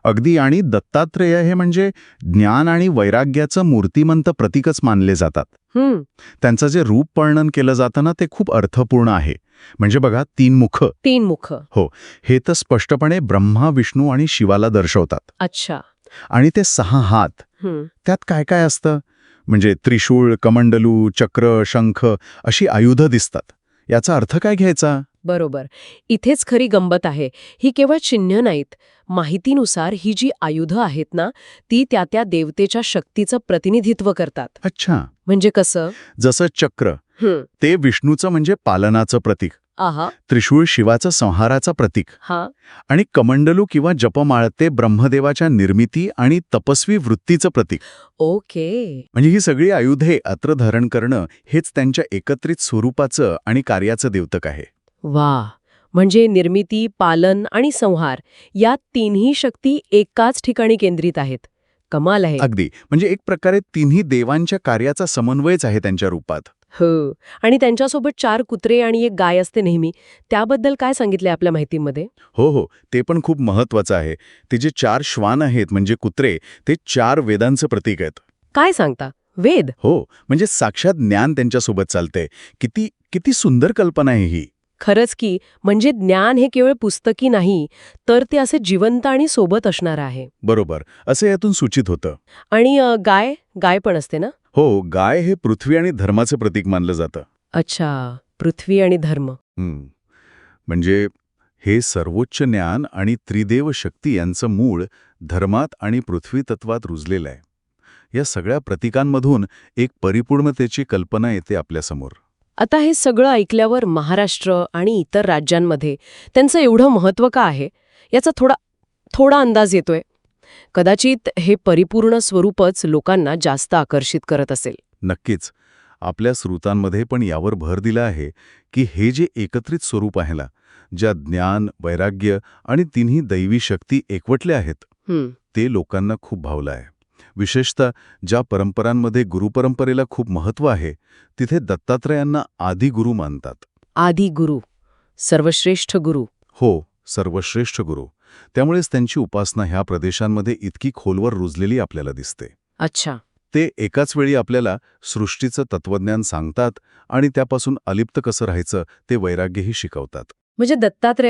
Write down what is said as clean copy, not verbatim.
अगदी. आणि दत्तात्रेय हे म्हणजे ज्ञान आणि वैराग्याचं मूर्तिमंत प्रतीकच मानले जातात. हम्म. त्यांचं जे रूप वर्णन केलं जातं ना ते खूप अर्थपूर्ण आहे. म्हणजे बघा, 3 मुख. 3 मुख. हो, हे तर स्पष्टपणे ब्रह्मा, विष्णू आणि शिवाला दर्शवतात. अच्छा. आणि ते 6 हात, हम्म. त्यात काय काय असतं? म्हणजे त्रिशूळ, कमंडलू, चक्र, शंख अशी आयुधं दिसतात. याचा अर्थ काय घ्यायचा? बरोबर. इथेच खरी गंमत आहे. ही केवळ चिन्ह नाहीत. माहितीनुसार ही जी आयुधं आहेत ना, ती त्या त्या देवतेच्या शक्तीचं प्रतिनिधित्व करतात. अच्छा. म्हणजे कसं? जसं चक्र, ते विष्णूचं म्हणजे पालनाचं प्रतीक. आहा. त्रिशूळ शिवाचं संहाराचं प्रतीक. हा. आणि कमंडलू किंवा जपमाळ ते ब्रह्मदेवाच्या निर्मिती आणि तपस्वी वृत्तीचं प्रतीक. ओके. म्हणजे ही सगळी आयुधे अत्र धारण करणं हेच त्यांच्या एकत्रित स्वरूपाचं आणि कार्याचं द्योतक आहे. वा. म्हणजे निर्मिती, पालन आणि संहार या तिन्ही शक्ती एकाच ठिकाणी केंद्रित आहेत. कमाल आहे. अगदी. म्हणजे एक प्रकारे तिन्ही देवांच्या कार्याचा समन्वयच आहे त्यांच्या रूपात. हो. आणि त्यांच्यासोबत 4 कुत्रे आणि 1 गाय असते नेहमी. त्याबद्दल काय सांगितलंय आपल्या माहितीमध्ये? हो, ते पण खूप महत्वाचं आहे. ते जे 4 श्वान आहेत म्हणजे कुत्रे, ते 4 वेदांचं प्रतीक आहेत. काय सांगता? वेद? हो, म्हणजे साक्षात ज्ञान त्यांच्यासोबत चालते. किती किती सुंदर कल्पना आहे ही. खरंच की. म्हणजे ज्ञान हे केवळ पुस्तकी नाही, तर ते असे जिवंत आणि सोबत असणार आहे. बरोबर, असं यातून सूचित होतं. आणि गाय? गाय पण असते ना? हो, गाय हे पृथ्वी आणि धर्माचं प्रतीक मानलं जातं. अच्छा. पृथ्वी आणि धर्म. म्हणजे हे सर्वोच्च ज्ञान आणि त्रिदेव शक्ती यांचं मूळ धर्मात आणि पृथ्वी तत्वात रुजलेलं आहे. या सगळ्या प्रतीकांमधून एक परिपूर्णतेची कल्पना येते आपल्यासमोर. आता हे सगळं ऐकल्यावर महाराष्ट्र आणि इतर राज्यांमध्ये त्यांचं एवढं महत्त्व का आहे, याचा थोडा अंदाज येतोय. कदाचित हे परिपूर्ण स्वरूपच लोकांना जास्त आकर्षित करत असेल. नक्कीच. आपल्या स्रोतांमध्ये पण यावर भर दिला आहे की हे जे एकत्रित स्वरूप आहे ना, ज्या ज्ञान, वैराग्य आणि तिन्ही दैवी शक्ती एकवटल्या आहेत, ते लोकांना खूप भावलं आहे. विशेषतः ज्या परंपरांमध्ये गुरुपरंपरेला खूप महत्त्व आहे, तिथे दत्तात्रेयांना आदी गुरु मानतात. आदी गुरु, सर्वश्रेष्ठ गुरु. हो, सर्वश्रेष्ठ गुरु. त्यामुळेच त्यांची उपासना ह्या प्रदेशांमध्ये इतकी खोलवर रुजलेली आपल्याला दिसते. अच्छा. ते एकाच वेळी आपल्याला सृष्टीचं तत्वज्ञान सांगतात आणि त्यापासून अलिप्त कसं राहायचं ते वैराग्यही शिकवतात. म्हणजे दत्तात्रेय